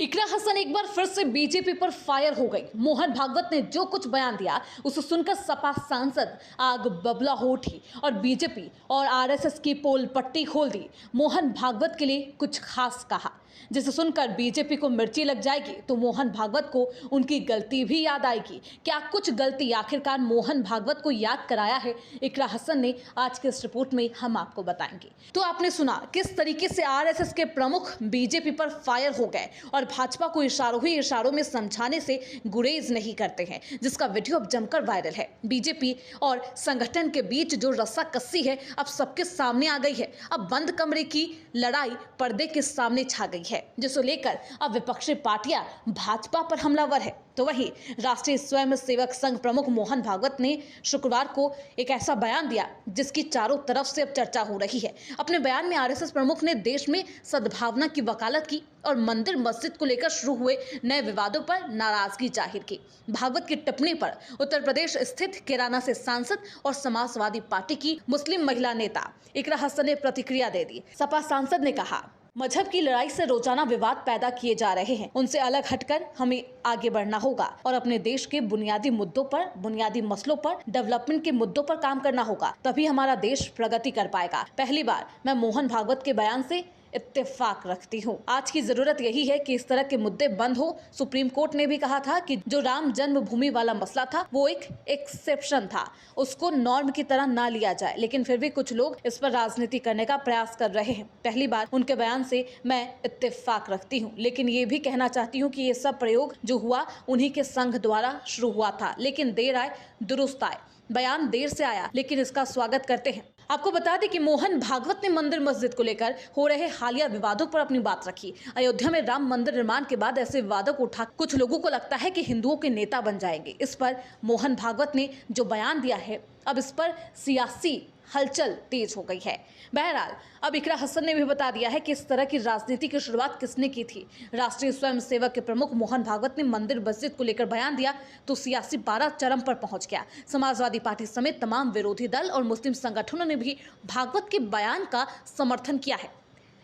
इकरा हसन एक बार फिर से बीजेपी पर फायर हो गई। मोहन भागवत ने जो कुछ बयान दिया उसे सुनकर सपा सांसद आग बबला हो उठी और बीजेपी और आरएसएस की पोल पट्टी खोल दी। मोहन भागवत के लिए कुछ खास कहा जिसे सुनकर बीजेपी को मिर्ची लग जाएगी तो मोहन भागवत को उनकी गलती भी याद आएगी। क्या कुछ गलती आखिरकार मोहन भागवत को याद कराया है इकरा हसन ने, आज के इस रिपोर्ट में हम आपको बताएंगे। तो आपने सुना किस तरीके से आरएसएस के प्रमुख बीजेपी पर फायर हो गए और भाजपा को इशारों ही इशारों में समझाने से गुरेज नहीं करते हैं, जिसका वीडियो अब जमकर वायरल है। बीजेपी और संगठन के बीच जो रस्साकस्सी है अब सबके सामने आ गई है। अब बंद कमरे की लड़ाई पर्दे के सामने छा गई है, जिसे लेकर अब विपक्षी पार्टियां भाजपा पर हमलावर है। तो वहीं राष्ट्रीय स्वयंसेवक संघ प्रमुख मोहन भागवत ने शुक्रवार को एक ऐसा बयान दिया जिसकी चारों तरफ से अब चर्चा हो रही है। अपने बयान में आरएसएस प्रमुख ने देश में सद्भावना की वकालत की और मंदिर मस्जिद को लेकर शुरू हुए नए विवादों पर नाराजगी जाहिर की। भागवत की टिप्पणी पर उत्तर प्रदेश स्थित कैराना से सांसद और समाजवादी पार्टी की मुस्लिम महिला नेता इकरा हसन ने प्रतिक्रिया दे दी। सपा सांसद ने कहा, मजहब की लड़ाई से रोजाना विवाद पैदा किए जा रहे हैं, उनसे अलग हटकर हमें आगे बढ़ना होगा और अपने देश के बुनियादी मुद्दों पर, बुनियादी मसलों पर, डेवलपमेंट के मुद्दों पर काम करना होगा, तभी हमारा देश प्रगति कर पाएगा। पहली बार मैं मोहन भागवत के बयान से इत्तेफाक रखती हूँ। आज की जरूरत यही है कि इस तरह के मुद्दे बंद हो। सुप्रीम कोर्ट ने भी कहा था कि जो राम जन्मभूमि वाला मसला था वो एक एक्सेप्शन था, उसको नॉर्म की तरह ना लिया जाए, लेकिन फिर भी कुछ लोग इस पर राजनीति करने का प्रयास कर रहे हैं। पहली बार उनके बयान से मैं इत्तेफाक रखती हूँ, लेकिन ये भी कहना चाहती हूँ कि ये सब प्रयोग जो हुआ उन्हीं के संघ द्वारा शुरू हुआ था, लेकिन देर आए दुरुस्त आए। बयान देर से आया लेकिन इसका स्वागत करते हैं। आपको बता दें कि मोहन भागवत ने मंदिर मस्जिद को लेकर हो रहे हालिया विवादों पर अपनी बात रखी। अयोध्या में राम मंदिर निर्माण के बाद ऐसे विवादों को उठा कुछ लोगों को लगता है कि हिंदुओं के नेता बन जाएंगे। इस पर मोहन भागवत ने जो बयान दिया है, अब इस पर सियासी हलचल तेज हो गई है। बहरहाल अब इकरा हसन ने भी बता दिया है कि इस तरह की राजनीति की शुरुआत किसने की थी। राष्ट्रीय स्वयंसेवक के प्रमुख मोहन भागवत ने मंदिर मस्जिद को लेकर बयान दिया तो सियासी पारा चरम पर पहुंच गया। समाजवादी पार्टी समेत तमाम विरोधी दल और मुस्लिम संगठनों ने भी भागवत के बयान का समर्थन किया है।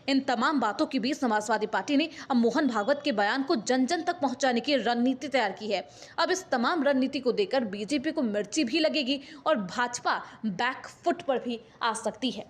इन तमाम बातों के बीच समाजवादी पार्टी ने अब मोहन भागवत के बयान को जन जन तक पहुंचाने की रणनीति तैयार की है। अब इस तमाम रणनीति को देखकर बीजेपी को मिर्ची भी लगेगी और भाजपा बैकफुट पर भी आ सकती है।